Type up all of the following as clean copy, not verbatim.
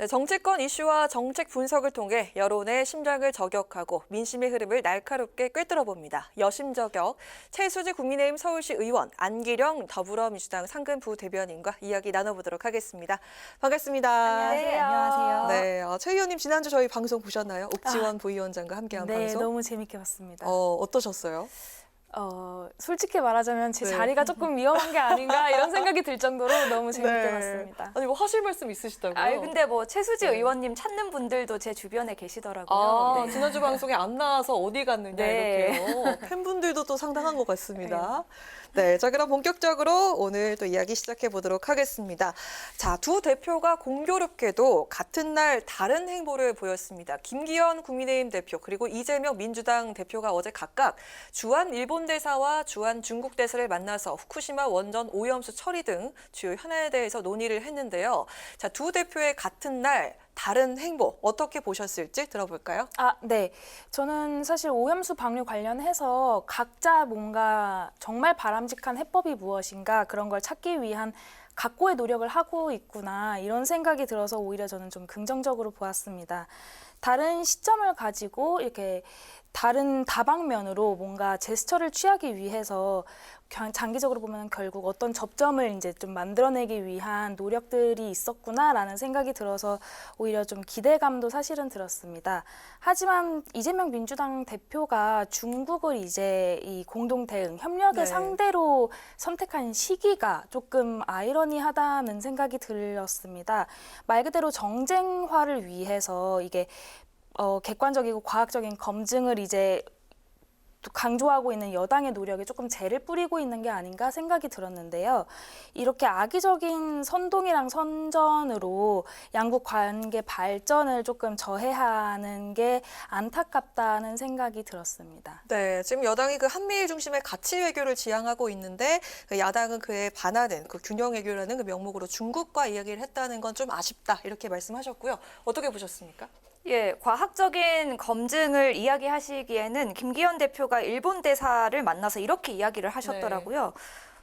네, 정치권 이슈와 정책 분석을 통해 여론의 심장을 저격하고 민심의 흐름을 날카롭게 꿰뚫어봅니다. 여심저격, 최수지 국민의힘 서울시 의원, 안기령 더불어민주당 상근부 대변인과 이야기 나눠보도록 하겠습니다. 반갑습니다. 안녕하세요. 안녕하세요. 네, 최 의원님 지난주 저희 방송 보셨나요? 옥지원 부위원장과 함께한 네, 방송. 너무 재밌게 봤습니다. 어떠셨어요? 솔직히 말하자면 제 네. 자리가 조금 위험한 게 아닌가 이런 생각이 들 정도로 너무 재밌게 네. 봤습니다. 아니 뭐 하실 말씀 있으시다고요? 아니 근데 뭐 최수지 네. 의원님 찾는 분들도 제 주변에 계시더라고요. 아, 네. 지난주 방송에 안 나와서 어디 갔느냐 네. 이렇게요. 팬분들도 또 상당한 것 같습니다. 네, 자 그럼 본격적으로 오늘 또 이야기 시작해 보도록 하겠습니다. 자, 두 대표가 공교롭게도 같은 날 다른 행보를 보였습니다. 김기현 국민의힘 대표 그리고 이재명 민주당 대표가 어제 각각 주한 일본 대사와 주한 중국 대사를 만나서 후쿠시마 원전 오염수 처리 등 주요 현안에 대해서 논의를 했는데요. 자, 두 대표의 같은 날 다른 행보 어떻게 보셨을지 들어볼까요? 네. 저는 사실 오염수 방류 관련해서 각자 뭔가 정말 바람직한 해법이 무엇인가 그런 걸 찾기 위한 각고의 노력을 하고 있구나 이런 생각이 들어서 오히려 저는 좀 긍정적으로 보았습니다. 다른 시점을 가지고 이렇게 다른 다방면으로 뭔가 제스처를 취하기 위해서 장기적으로 보면 결국 어떤 접점을 이제 좀 만들어내기 위한 노력들이 있었구나라는 생각이 들어서 오히려 좀 기대감도 사실은 들었습니다. 하지만 이재명 민주당 대표가 중국을 이제 이 공동 대응, 협력의 네. 상대로 선택한 시기가 조금 아이러니하다는 생각이 들었습니다. 말 그대로 정쟁화를 위해서 이게 객관적이고 과학적인 검증을 이제 강조하고 있는 여당의 노력에 조금 재를 뿌리고 있는 게 아닌가 생각이 들었는데요. 이렇게 악의적인 선동이랑 선전으로 양국 관계 발전을 조금 저해하는 게 안타깝다는 생각이 들었습니다. 네, 지금 여당이 그 한미일 중심의 가치 외교를 지향하고 있는데 그 야당은 그에 반하는 그 균형 외교라는 그 명목으로 중국과 이야기를 했다는 건 좀 아쉽다 이렇게 말씀하셨고요. 어떻게 보셨습니까? 예, 과학적인 검증을 이야기하시기에는 김기현 대표가 일본 대사를 만나서 이렇게 이야기를 하셨더라고요.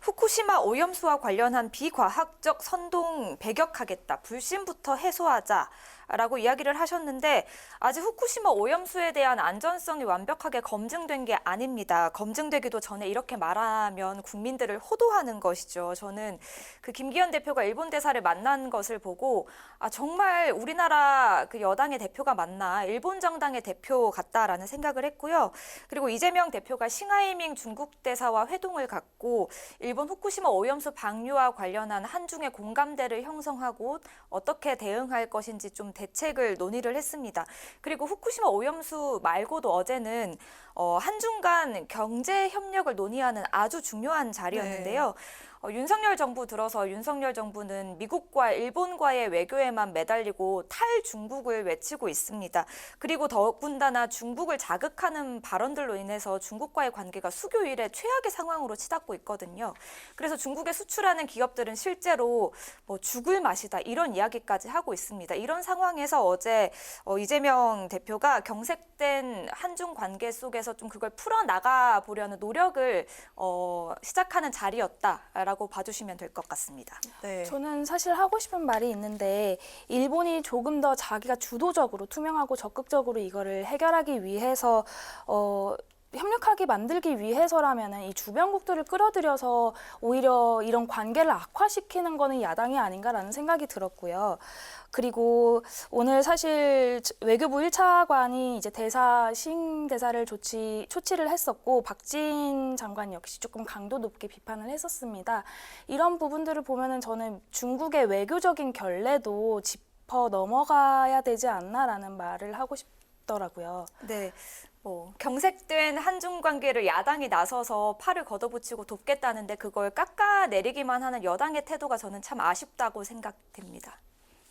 후쿠시마 오염수와 관련한 비과학적 선동 배격하겠다. 불신부터 해소하자라고 이야기를 하셨는데 아직 후쿠시마 오염수에 대한 안전성이 완벽하게 검증된 게 아닙니다. 검증되기도 전에 이렇게 말하면 국민들을 호도하는 것이죠. 저는 그 김기현 대표가 일본 대사를 만난 것을 보고 정말 우리나라 그 여당의 대표가 맞나 일본 정당의 대표 같다라는 생각을 했고요. 그리고 이재명 대표가 싱하이밍 중국 대사와 회동을 갖고 일본 후쿠시마 오염수 방류와 관련한 한중의 공감대를 형성하고 어떻게 대응할 것인지 좀 대책을 논의를 했습니다. 그리고 후쿠시마 오염수 말고도 어제는 한중 간 경제 협력을 논의하는 아주 중요한 자리였는데요. 윤석열 정부 들어서 윤석열 정부는 미국과 일본과의 외교에만 매달리고 탈중국을 외치고 있습니다. 그리고 더군다나 중국을 자극하는 발언들로 인해서 중국과의 관계가 수교 이래 최악의 상황으로 치닫고 있거든요. 그래서 중국에 수출하는 기업들은 실제로 뭐 죽을 맛이다 이런 이야기까지 하고 있습니다. 이런 상황에서 어제 이재명 대표가 경색된 한중 관계 속에서 좀 그걸 풀어나가 보려는 노력을 시작하는 자리였다라고 봐주시면 될 것 같습니다. 네. 저는 사실 하고 싶은 말이 있는데 일본이 조금 더 자기가 주도적으로 투명하고 적극적으로 이거를 해결하기 위해서 협력하게 만들기 위해서라면은 이 주변국들을 끌어들여서 오히려 이런 관계를 악화시키는 거는 야당이 아닌가라는 생각이 들었고요. 그리고 오늘 사실 외교부 1차관이 이제 신대사를 초치를 했었고 박진 장관 역시 조금 강도 높게 비판을 했었습니다. 이런 부분들을 보면은 저는 중국의 외교적인 결례도 짚어 넘어가야 되지 않나라는 말을 하고 싶더라고요. 네. 경색된 한중 관계를 야당이 나서서 팔을 걷어붙이고 돕겠다는데 그걸 깎아내리기만 하는 여당의 태도가 저는 참 아쉽다고 생각됩니다.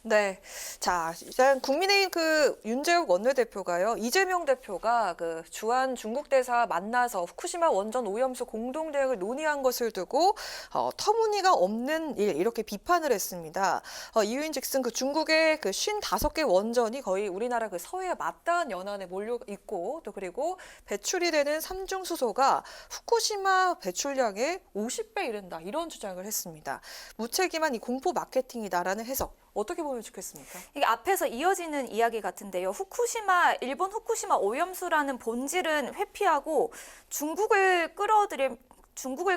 네. 자, 일단 국민의힘 그 윤재욱 원내대표가요, 이재명 대표가 그 주한 중국 대사 만나서 후쿠시마 원전 오염수 공동 대응을 논의한 것을 두고 터무니가 없는 일 이렇게 비판을 했습니다. 이유인즉슨 그 중국의 그 55개 원전이 거의 우리나라 그 서해에 맞닿은 연안에 몰려 있고 또 그리고 배출이 되는 삼중 수소가 후쿠시마 배출량의 50배 이른다 이런 주장을 했습니다. 무책임한 이 공포 마케팅이다라는 해석 어떻게 보면 점을 짚겠습니까? 이게 앞에서 이어지는 이야기 같은데요. 일본 후쿠시마 오염수라는 본질은 회피하고 중국을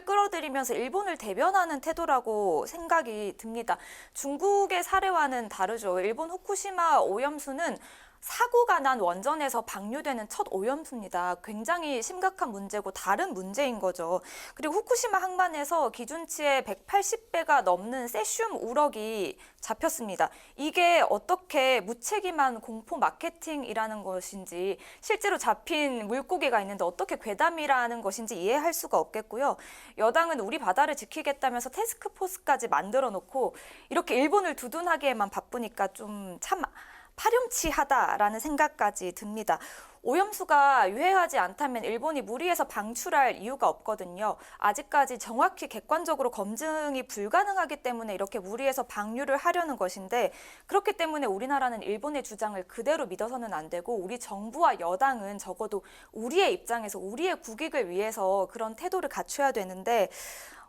끌어들이면서 일본을 대변하는 태도라고 생각이 듭니다. 중국의 사례와는 다르죠. 일본 후쿠시마 오염수는 사고가 난 원전에서 방류되는 첫 오염수입니다. 굉장히 심각한 문제고 다른 문제인 거죠. 그리고 후쿠시마 항만에서 기준치의 180배가 넘는 세슘 우럭이 잡혔습니다. 이게 어떻게 무책임한 공포 마케팅이라는 것인지, 실제로 잡힌 물고기가 있는데 어떻게 괴담이라는 것인지 이해할 수가 없겠고요. 여당은 우리 바다를 지키겠다면서 태스크포스까지 만들어 놓고 이렇게 일본을 두둔하기에만 바쁘니까 좀 참 파렴치하다라는 생각까지 듭니다. 오염수가 유해하지 않다면 일본이 무리해서 방출할 이유가 없거든요. 아직까지 정확히 객관적으로 검증이 불가능하기 때문에 이렇게 무리해서 방류를 하려는 것인데, 그렇기 때문에 우리나라는 일본의 주장을 그대로 믿어서는 안 되고, 우리 정부와 여당은 적어도 우리의 입장에서 우리의 국익을 위해서 그런 태도를 갖춰야 되는데,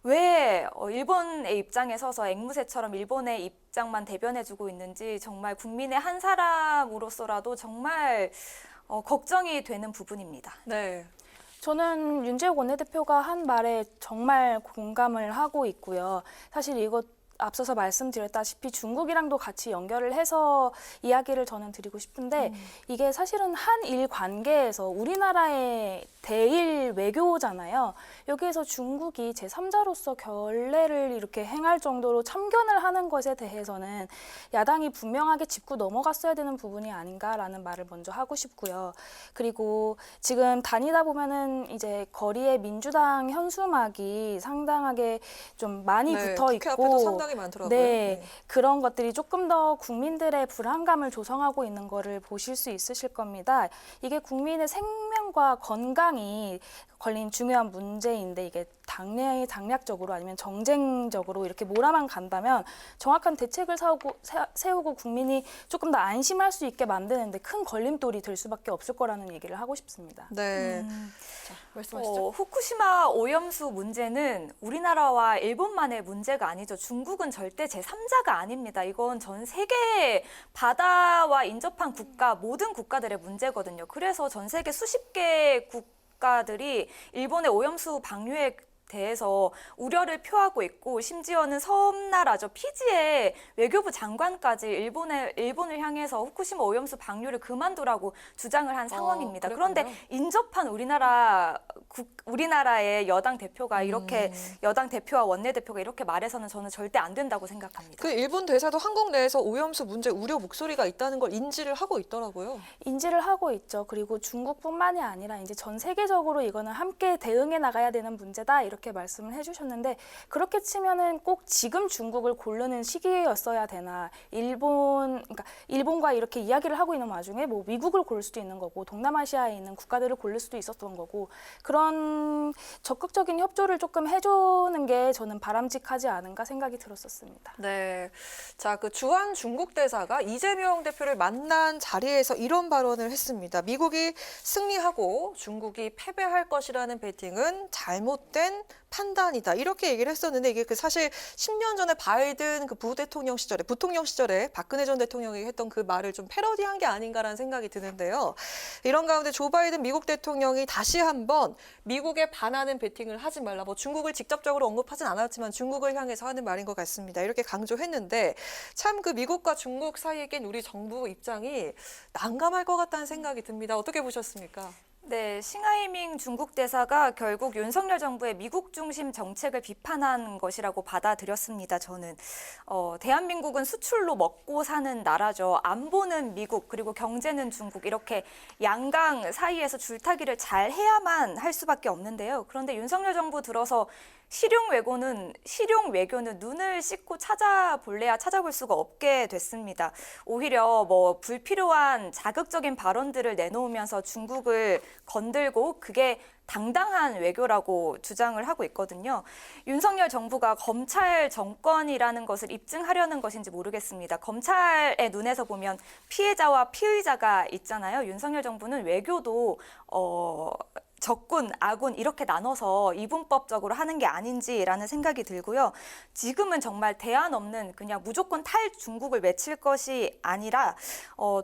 왜 일본의 입장에 서서 앵무새처럼 일본의 입장만 대변해주고 있는지 정말 국민의 한 사람으로서라도 정말 걱정이 되는 부분입니다. 네. 저는 윤재욱 원내대표가 한 말에 정말 공감을 하고 있고요. 사실 이것 앞서서 말씀드렸다시피 중국이랑도 같이 연결을 해서 이야기를 저는 드리고 싶은데 이게 사실은 한일 관계에서 우리나라의 대일 외교잖아요. 여기에서 중국이 제3자로서 결례를 이렇게 행할 정도로 참견을 하는 것에 대해서는 야당이 분명하게 짚고 넘어갔어야 되는 부분이 아닌가라는 말을 먼저 하고 싶고요. 그리고 지금 다니다 보면은 이제 거리에 민주당 현수막이 상당하게 좀 많이 네, 붙어 국회 앞에도 있고 상당히 많더라고요. 네, 그런 것들이 조금 더 국민들의 불안감을 조성하고 있는 거를 보실 수 있으실 겁니다. 이게 국민의 생명과 건강이 걸린 중요한 문제인데 이게 당략적으로 아니면 정쟁적으로 이렇게 몰아만 간다면 정확한 대책을 세우고 국민이 조금 더 안심할 수 있게 만드는데 큰 걸림돌이 될 수밖에 없을 거라는 얘기를 하고 싶습니다. 네. 자, 말씀하시죠. 후쿠시마 오염수 문제는 우리나라와 일본만의 문제가 아니죠. 중국은 절대 제3자가 아닙니다. 이건 전 세계 바다와 인접한 국가, 모든 국가들의 문제거든요. 그래서 전 세계 수십 개 국가들이 일본의 오염수 방류에 대해서 우려를 표하고 있고, 심지어는 섬나라죠. 피지의 외교부 장관까지 일본을 향해서 후쿠시마 오염수 방류를 그만두라고 주장을 한 상황입니다. 그런데 인접한 우리나라의 여당 대표가 이렇게 여당 대표와 원내대표가 이렇게 말해서는 저는 절대 안 된다고 생각합니다. 그 일본 대사도 한국 내에서 오염수 문제 우려 목소리가 있다는 걸 인지를 하고 있더라고요. 인지를 하고 있죠. 그리고 중국뿐만이 아니라 이제 전 세계적으로 이거는 함께 대응해 나가야 되는 문제다 이렇게 말씀을 해주셨는데, 그렇게 치면은 꼭 지금 중국을 고르는 시기였어야 되나? 그러니까 일본과 이렇게 이야기를 하고 있는 와중에 뭐 미국을 고를 수도 있는 거고 동남아시아에 있는 국가들을 고를 수도 있었던 거고, 그런 적극적인 협조를 조금 해주는 게 저는 바람직하지 않은가 생각이 들었었습니다. 네. 자, 그 주한 중국 대사가 이재명 대표를 만난 자리에서 이런 발언을 했습니다. 미국이 승리하고 중국이 패배할 것이라는 베팅은 잘못된 판단이다. 이렇게 얘기를 했었는데, 이게 그 사실 10년 전에 바이든 그 부통령 시절에 박근혜 전 대통령이 했던 그 말을 좀 패러디한 게 아닌가라는 생각이 드는데요. 이런 가운데 조 바이든 미국 대통령이 다시 한번 미국에 반하는 베팅을 하지 말라. 뭐 중국을 직접적으로 언급하진 않았지만 중국을 향해서 하는 말인 것 같습니다. 이렇게 강조했는데, 참 그 미국과 중국 사이에 낀 우리 정부 입장이 난감할 것 같다는 생각이 듭니다. 어떻게 보셨습니까? 네, 싱하이밍 중국 대사가 결국 윤석열 정부의 미국 중심 정책을 비판한 것이라고 받아들였습니다. 저는 대한민국은 수출로 먹고 사는 나라죠. 안보는 미국, 그리고 경제는 중국, 이렇게 양강 사이에서 줄타기를 잘 해야만 할 수밖에 없는데요. 그런데 윤석열 정부 들어서 실용 외교는 눈을 씻고 찾아볼래야 찾아볼 수가 없게 됐습니다. 오히려 뭐 불필요한 자극적인 발언들을 내놓으면서 중국을 건들고, 그게 당당한 외교라고 주장을 하고 있거든요. 윤석열 정부가 검찰 정권이라는 것을 입증하려는 것인지 모르겠습니다. 검찰의 눈에서 보면 피해자와 피의자가 있잖아요. 윤석열 정부는 외교도 적군, 아군 이렇게 나눠서 이분법적으로 하는 게 아닌지라는 생각이 들고요. 지금은 정말 대안 없는 그냥 무조건 탈중국을 외칠 것이 아니라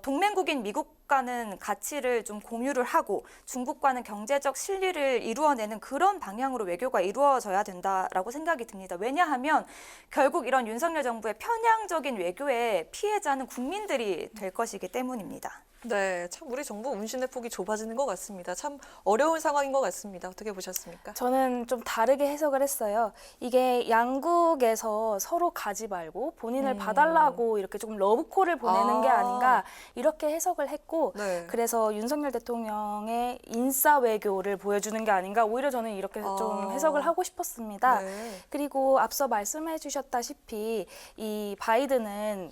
동맹국인 미국과는 가치를 좀 공유를 하고 중국과는 경제적 실리를 이루어내는 그런 방향으로 외교가 이루어져야 된다라고 생각이 듭니다. 왜냐하면 결국 이런 윤석열 정부의 편향적인 외교의 피해자는 국민들이 될 것이기 때문입니다. 네, 참 우리 정부 운신의 폭이 좁아지는 것 같습니다. 참 어려운 상황인 것 같습니다. 어떻게 보셨습니까? 저는 좀 다르게 해석을 했어요. 이게 양국에서 서로 가지 말고 본인을 봐달라고 이렇게 조금 러브콜을 보내는 게 아닌가 이렇게 해석을 했고 네. 그래서 윤석열 대통령의 인싸 외교를 보여주는 게 아닌가 오히려 저는 이렇게 좀 해석을 하고 싶었습니다. 네. 그리고 앞서 말씀해 주셨다시피 이 바이든은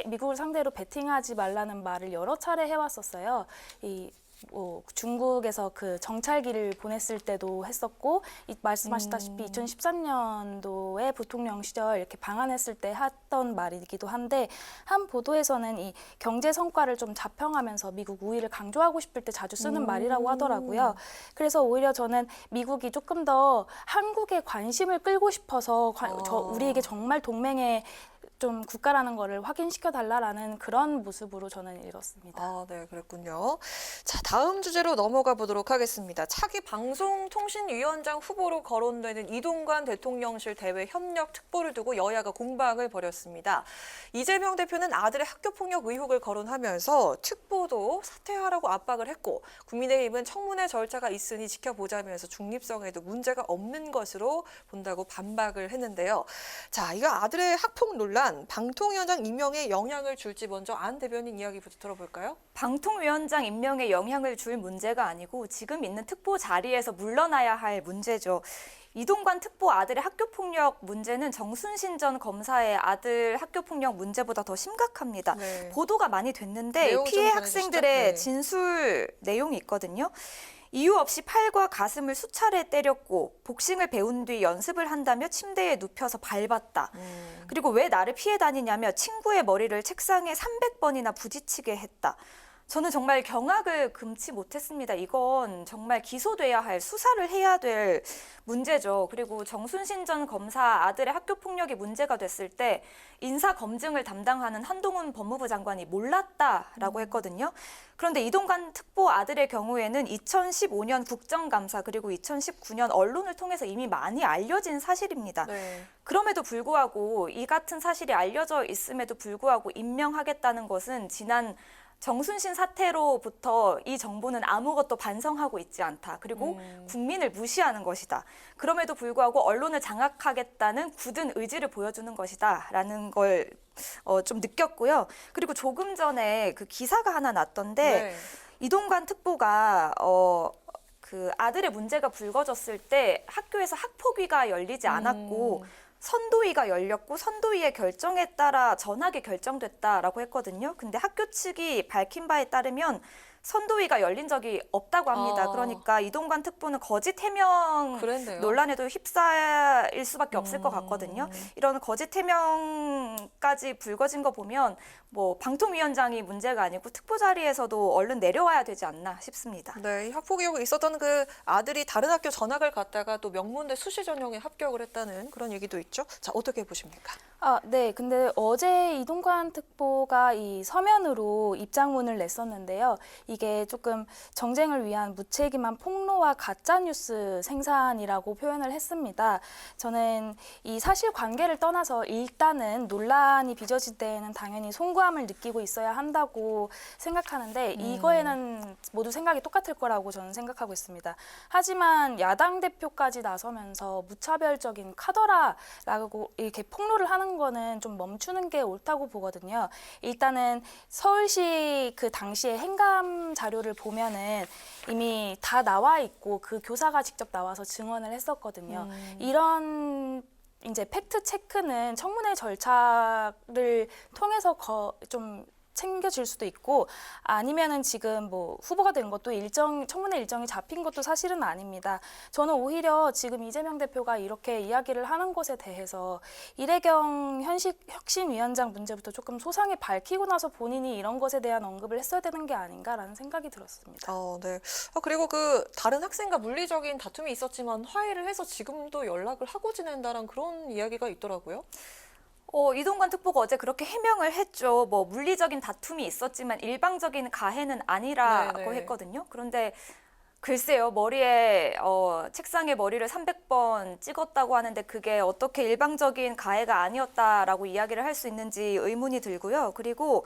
미국을 상대로 베팅하지 말라는 말을 여러 차례 해왔었어요. 중국에서 그 정찰기를 보냈을 때도 했었고 말씀하셨다시피 2013년도에 부통령 시절 이렇게 방한했을 때 했던 말이기도 한데 한 보도에서는 이 경제 성과를 좀 자평하면서 미국 우위를 강조하고 싶을 때 자주 쓰는 말이라고 하더라고요. 그래서 오히려 저는 미국이 조금 더 한국에 관심을 끌고 싶어서 우리에게 정말 동맹의 좀 국가라는 거를 확인시켜 달라라는 그런 모습으로 저는 읽었습니다. 네, 그랬군요. 자, 다음 주제로 넘어가 보도록 하겠습니다. 차기 방송통신위원장 후보로 거론되는 이동관 대통령실 대외 협력 특보를 두고 여야가 공방을 벌였습니다. 이재명 대표는 아들의 학교폭력 의혹을 거론하면서 특보도 사퇴하라고 압박을 했고 국민의힘은 청문회 절차가 있으니 지켜보자면서 중립성에도 문제가 없는 것으로 본다고 반박을 했는데요. 자, 이거 아들의 학폭 논란 방통위원장 임명에 영향을 줄지 먼저 안 대변인 이야기부터 들어볼까요? 방통위원장 임명에 영향을 줄 문제가 아니고 지금 있는 특보 자리에서 물러나야 할 문제죠. 이동관 특보 아들의 학교폭력 문제는 정순신 전 검사의 아들 학교폭력 문제보다 더 심각합니다. 네. 보도가 많이 됐는데 내용 좀 피해 전해주시죠. 학생들의 네. 진술 내용이 있거든요. 이유 없이 팔과 가슴을 수차례 때렸고 복싱을 배운 뒤 연습을 한다며 침대에 눕혀서 밟았다. 그리고 왜 나를 피해 다니냐며 친구의 머리를 책상에 300번이나 부딪히게 했다. 저는 정말 경악을 금치 못했습니다. 이건 정말 기소돼야 할, 수사를 해야 될 문제죠. 그리고 정순신 전 검사 아들의 학교폭력이 문제가 됐을 때 인사검증을 담당하는 한동훈 법무부 장관이 몰랐다라고 했거든요. 그런데 이동관 특보 아들의 경우에는 2015년 국정감사 그리고 2019년 언론을 통해서 이미 많이 알려진 사실입니다. 네. 그럼에도 불구하고 이 같은 사실이 알려져 있음에도 불구하고 임명하겠다는 것은 지난 정순신 사태로부터 이 정부는 아무것도 반성하고 있지 않다. 그리고 국민을 무시하는 것이다. 그럼에도 불구하고 언론을 장악하겠다는 굳은 의지를 보여주는 것이다. 라는 걸 좀 느꼈고요. 그리고 조금 전에 그 기사가 하나 났던데 네. 이동관 특보가 그 아들의 문제가 불거졌을 때 학교에서 학폭위가 열리지 않았고 선도위가 열렸고 선도위의 결정에 따라 전학이 결정됐다라고 했거든요. 근데 학교 측이 밝힌 바에 따르면 선도위가 열린 적이 없다고 합니다. 그러니까 이동관 특보는 거짓 해명 그랬네요. 논란에도 휩싸일 수밖에 없을 것 같거든요. 이런 거짓 해명까지 불거진 거 보면 뭐 방통위원장이 문제가 아니고 특보 자리에서도 얼른 내려와야 되지 않나 싶습니다. 네, 이 학폭 의혹이 있었던 그 아들이 다른 학교 전학을 갔다가 또 명문대 수시 전형에 합격을 했다는 그런 얘기도 있죠. 자, 어떻게 보십니까? 네. 근데 어제 이동관 특보가 이 서면으로 입장문을 냈었는데요. 이게 조금 정쟁을 위한 무책임한 폭로와 가짜뉴스 생산이라고 표현을 했습니다. 저는 이 사실관계를 떠나서 일단은 논란이 빚어질 때에는 당연히 송구함을 느끼고 있어야 한다고 생각하는데 이거에는 모두 생각이 똑같을 거라고 저는 생각하고 있습니다. 하지만 야당 대표까지 나서면서 무차별적인 카더라라고 이렇게 폭로를 하는 거는 좀 멈추는 게 옳다고 보거든요. 일단은 서울시 그 당시에 행감 자료를 보면은 이미 다 나와 있고 그 교사가 직접 나와서 증언을 했었거든요. 이런 이제 팩트 체크는 청문회 절차를 통해서 좀 챙겨질 수도 있고 아니면은 지금 뭐 후보가 된 것도 청문회 일정이 잡힌 것도 사실은 아닙니다. 저는 오히려 지금 이재명 대표가 이렇게 이야기를 하는 것에 대해서 이래경 혁신위원장 문제부터 조금 소상히 밝히고 나서 본인이 이런 것에 대한 언급을 했어야 되는 게 아닌가라는 생각이 들었습니다. 네. 그리고 그 다른 학생과 물리적인 다툼이 있었지만 화해를 해서 지금도 연락을 하고 지낸다는 그런 이야기가 있더라고요. 이동관 특보가 어제 그렇게 해명을 했죠. 뭐 물리적인 다툼이 있었지만 일방적인 가해는 아니라고 네네. 했거든요. 그런데 글쎄요, 책상에 머리를 300번 찍었다고 하는데 그게 어떻게 일방적인 가해가 아니었다라고 이야기를 할 수 있는지 의문이 들고요. 그리고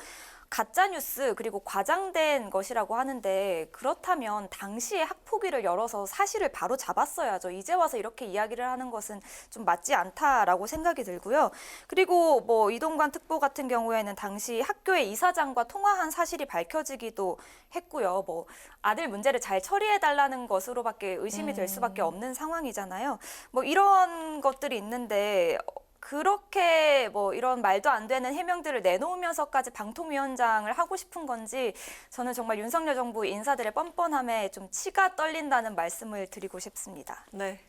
가짜뉴스 그리고 과장된 것이라고 하는데 그렇다면 당시에 학폭위를 열어서 사실을 바로 잡았어야죠. 이제 와서 이렇게 이야기를 하는 것은 좀 맞지 않다라고 생각이 들고요. 그리고 뭐 이동관 특보 같은 경우에는 당시 학교의 이사장과 통화한 사실이 밝혀지기도 했고요. 뭐 아들 문제를 잘 처리해달라는 것으로밖에 의심이 될 수밖에 없는 상황이잖아요. 뭐 이런 것들이 있는데 그렇게 뭐 이런 말도 안 되는 해명들을 내놓으면서까지 방통위원장을 하고 싶은 건지 저는 정말 윤석열 정부 인사들의 뻔뻔함에 좀 치가 떨린다는 말씀을 드리고 싶습니다. 네.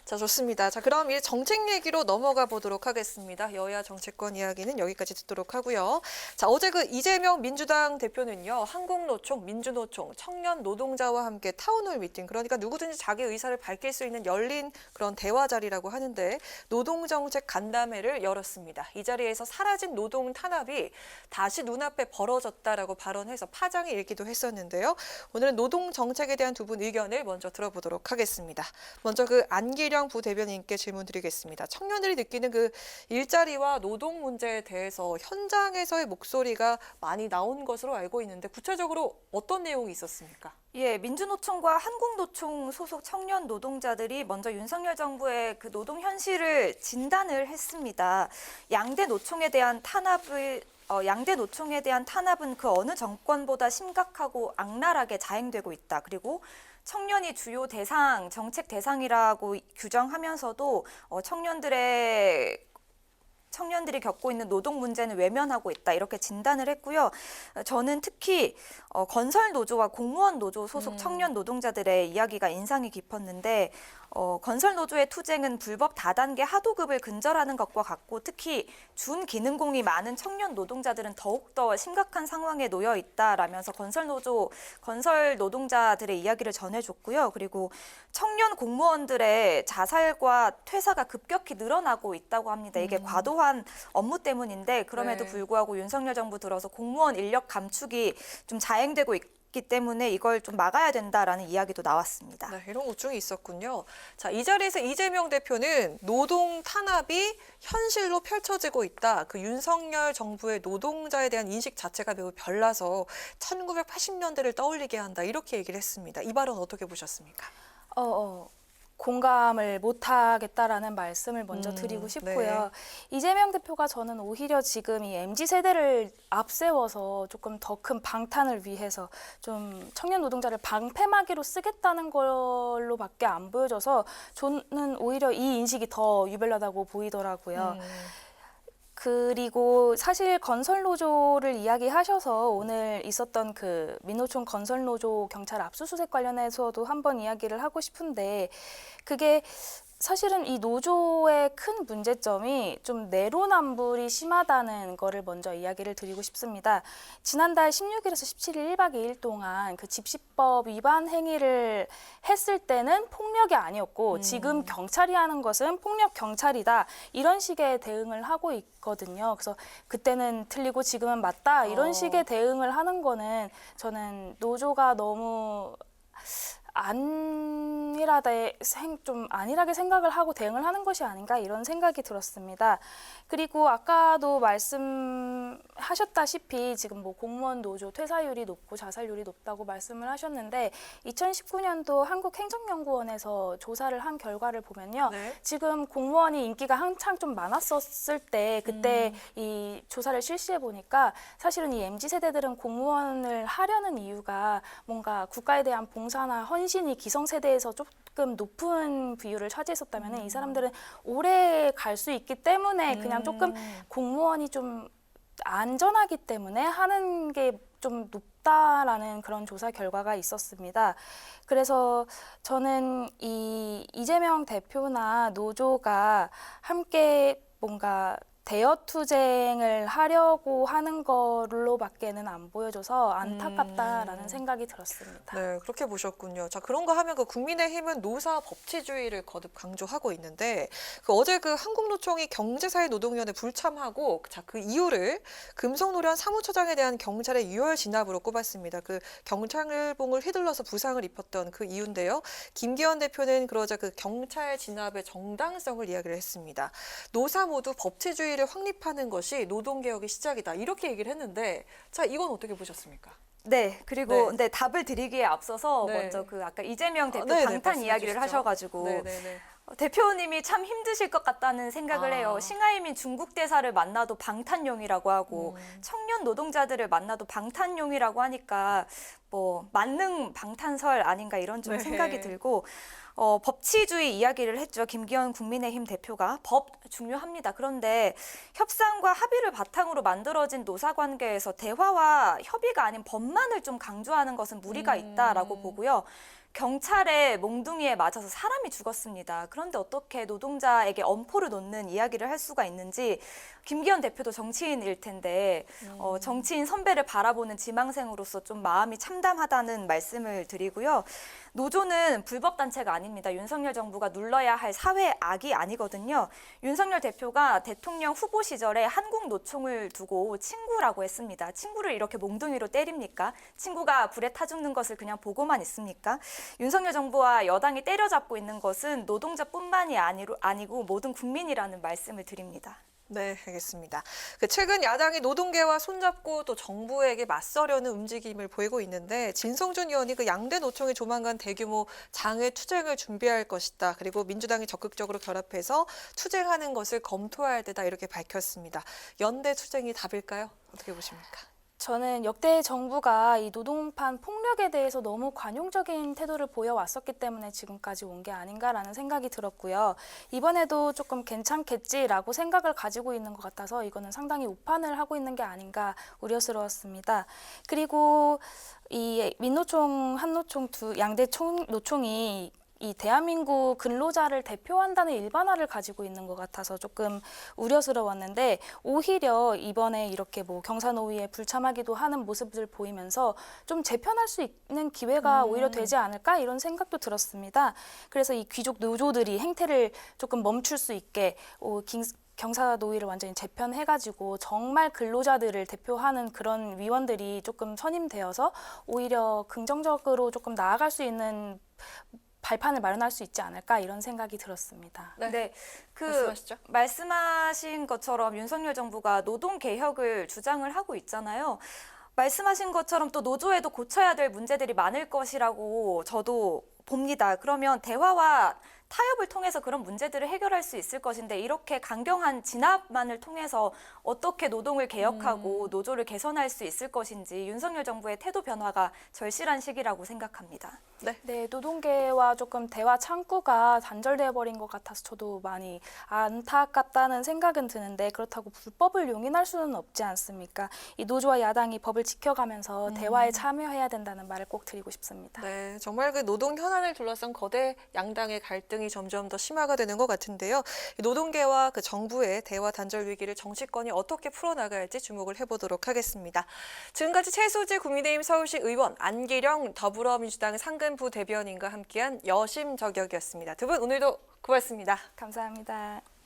자, 좋습니다. 자, 그럼 이제 정책 얘기로 넘어가 보도록 하겠습니다. 여야 정치권 이야기는 여기까지 듣도록 하고요. 자, 어제 그 이재명 민주당 대표는요, 한국노총, 민주노총, 청년 노동자와 함께 타운홀 미팅, 그러니까 누구든지 자기 의사를 밝힐 수 있는 열린 그런 대화 자리라고 하는데 노동정책 간담회를 열었습니다. 이 자리에서 사라진 노동 탄압이 다시 눈앞에 벌어졌다라고 발언해서 파장이 일기도 했었는데요. 오늘은 노동정책에 대한 두 분 의견을 먼저 들어보도록 하겠습니다. 먼저 그 안기령 부대변인께 질문 드리겠습니다. 청년들이 느끼는 그 일자리와 노동 문제에 대해서 현장에서의 목소리가 많이 나온 것으로 알고 있는데 구체적으로 어떤 내용이 있었습니까? 예, 민주노총과 한국노총 소속 청년 노동자들이 먼저 윤석열 정부의 그 노동 현실을 진단을 했습니다. 양대 노총에 대한 탄압은 그 어느 정권보다 심각하고 악랄하게 자행되고 있다. 그리고 청년이 주요 정책 대상이라고 규정하면서도 청년들이 겪고 있는 노동 문제는 외면하고 있다. 이렇게 진단을 했고요. 저는 특히 건설 노조와 공무원 노조 소속 청년 노동자들의 이야기가 인상이 깊었는데 건설 노조의 투쟁은 불법 다단계 하도급을 근절하는 것과 같고 특히 준기능공이 많은 청년 노동자들은 더욱더 심각한 상황에 놓여 있다라면서 건설 노동자들의 이야기를 전해줬고요. 그리고 청년 공무원들의 자살과 퇴사가 급격히 늘어나고 있다고 합니다. 이게 과도한 업무 때문인데 그럼에도 네. 불구하고 윤석열 정부 들어서 공무원 인력 감축이 좀 자행되고 있기 때문에 이걸 좀 막아야 된다라는 이야기도 나왔습니다. 네, 이런 우중이 있었군요. 자, 이 자리에서 이재명 대표는 노동 탄압이 현실로 펼쳐지고 있다. 그 윤석열 정부의 노동자에 대한 인식 자체가 매우 별나서 1980년대를 떠올리게 한다. 이렇게 얘기를 했습니다. 이 발언 어떻게 보셨습니까? 공감을 못하겠다라는 말씀을 먼저 드리고 싶고요. 이재명 대표가 저는 오히려 지금 이 MZ세대를 앞세워서 조금 더 큰 방탄을 위해서 좀 청년 노동자를 방패막이로 쓰겠다는 걸로밖에 안 보여져서 저는 오히려 이 인식이 더 유별나다고 보이더라고요. 그리고 사실 건설노조를 이야기하셔서 오늘 있었던 그 민노총 건설노조 경찰 압수수색 관련해서도 한번 이야기를 하고 싶은데 그게 사실은 이 노조의 큰 문제점이 좀 내로남불이 심하다는 거를 먼저 이야기를 드리고 싶습니다. 지난달 16일에서 17일 1박 2일 동안 그 집시법 위반 행위를 했을 때는 폭력이 아니었고 지금 경찰이 하는 것은 폭력 경찰이다. 이런 식의 대응을 하고 있거든요. 그래서 그때는 틀리고 지금은 맞다. 이런 식의 대응을 하는 거는 저는 노조가 너무 안일하게 생각을 하고 대응을 하는 것이 아닌가 이런 생각이 들었습니다. 그리고 아까도 말씀하셨다시피 지금 뭐 공무원 노조 퇴사율이 높고 자살률이 높다고 말씀을 하셨는데 2019년도 한국행정연구원에서 조사를 한 결과를 보면요. 지금 공무원이 인기가 한창 좀 많았었을 때 그때 이 조사를 실시해 보니까 사실은 이 MZ세대들은 공무원을 하려는 이유가 뭔가 국가에 대한 봉사나 헌신이 기성세대에서 조금 높은 비율을 차지했었다면 이 사람들은 오래 갈 수 있기 때문에 그냥 조금 공무원이 좀 안전하기 때문에 하는 게 좀 높다라는 그런 조사 결과가 있었습니다. 그래서 저는 이재명 대표나 노조가 함께 뭔가 대여 투쟁을 하려고 하는 걸로밖에는 안 보여줘서 안타깝다라는 생각이 들었습니다. 네, 그렇게 보셨군요. 자, 그런가 하면 그 국민의힘은 노사 법치주의를 거듭 강조하고 있는데 어제 그 한국노총이 경제사회노동위원회 불참하고 자, 그 이유를 금속노련 사무처장에 대한 경찰의 유혈 진압으로 꼽았습니다. 그 경찰봉을 휘둘러서 부상을 입혔던 그 이유인데요. 김기현 대표는 그러자 그 경찰 진압의 정당성을 이야기를 했습니다. 노사 모두 법치주의를 확립하는 것이 노동개혁의 시작이다. 이렇게 얘기를 했는데 자, 이건 어떻게 보셨습니까? 네, 그리고 네, 답을 드리기에 앞서서 네. 먼저 그 아까 이재명 대표 네네, 방탄 말씀해 이야기를 주시죠. 하셔가지고 네네네. 대표님이 참 힘드실 것 같다는 생각을 해요. 싱하이민 중국 대사를 만나도 방탄용이라고 하고 청년 노동자들을 만나도 방탄용이라고 하니까 뭐 만능 방탄설 아닌가 이런 좀 네. 생각이 들고 법치주의 이야기를 했죠. 김기현 국민의힘 대표가 법 중요합니다. 그런데 협상과 합의를 바탕으로 만들어진 노사관계에서 대화와 협의가 아닌 법만을 좀 강조하는 것은 무리가 있다라고 보고요. 경찰의 몽둥이에 맞아서 사람이 죽었습니다. 그런데 어떻게 노동자에게 엄포를 놓는 이야기를 할 수가 있는지 김기현 대표도 정치인일 텐데 정치인 선배를 바라보는 지망생으로서 좀 마음이 참담하다는 말씀을 드리고요. 노조는 불법단체가 아닙니다. 윤석열 정부가 눌러야 할 사회 악이 아니거든요. 윤석열 대표가 대통령 후보 시절에 한국노총을 두고 친구라고 했습니다. 친구를 이렇게 몽둥이로 때립니까? 친구가 불에 타 죽는 것을 그냥 보고만 있습니까? 윤석열 정부와 여당이 때려잡고 있는 것은 노동자뿐만이 아니고 모든 국민이라는 말씀을 드립니다. 네, 알겠습니다. 최근 야당이 노동계와 손잡고 또 정부에게 맞서려는 움직임을 보이고 있는데 진성준 의원이 그 양대 노총이 조만간 대규모 장외 투쟁을 준비할 것이다. 그리고 민주당이 적극적으로 결합해서 투쟁하는 것을 검토할 때다 이렇게 밝혔습니다. 연대 투쟁이 답일까요? 어떻게 보십니까? 저는 역대 정부가 이 노동판 폭력에 대해서 너무 관용적인 태도를 보여왔었기 때문에 지금까지 온 게 아닌가라는 생각이 들었고요. 이번에도 조금 괜찮겠지라고 생각을 가지고 있는 것 같아서 이거는 상당히 우판을 하고 있는 게 아닌가 우려스러웠습니다. 그리고 이 민노총, 한노총 양대 노총이 이 대한민국 근로자를 대표한다는 일반화를 가지고 있는 것 같아서 조금 우려스러웠는데 오히려 이번에 이렇게 뭐 경사노위에 불참하기도 하는 모습을 보이면서 좀 재편할 수 있는 기회가 오히려 되지 않을까 이런 생각도 들었습니다. 그래서 이 귀족 노조들이 행태를 조금 멈출 수 있게 경사노위를 완전히 재편해가지고 정말 근로자들을 대표하는 그런 위원들이 조금 선임되어서 오히려 긍정적으로 조금 나아갈 수 있는 발판을 마련할 수 있지 않을까 이런 생각이 들었습니다. 네, 말씀하시죠. 말씀하신 것처럼 윤석열 정부가 노동 개혁을 주장을 하고 있잖아요. 말씀하신 것처럼 또 노조에도 고쳐야 될 문제들이 많을 것이라고 저도 봅니다. 그러면 대화와 타협을 통해서 그런 문제들을 해결할 수 있을 것인데 이렇게 강경한 진압만을 통해서 어떻게 노동을 개혁하고 노조를 개선할 수 있을 것인지 윤석열 정부의 태도 변화가 절실한 시기라고 생각합니다. 네, 노동계와 조금 대화 창구가 단절되어 버린 것 같아서 저도 많이 안타깝다는 생각은 드는데 그렇다고 불법을 용인할 수는 없지 않습니까? 이 노조와 야당이 법을 지켜가면서 대화에 참여해야 된다는 말을 꼭 드리고 싶습니다. 네, 정말 그 노동 현안을 둘러싼 거대 양당의 갈등이 점점 더 심화가 되는 것 같은데요. 노동계와 그 정부의 대화 단절 위기를 정치권이 어떻게 풀어나갈지 주목을 해보도록 하겠습니다. 지금까지 최수지 국민의힘 서울시 의원, 안기령 더불어민주당 상근부 대변인과 함께한 여심저격이었습니다. 두 분 오늘도 고맙습니다. 감사합니다.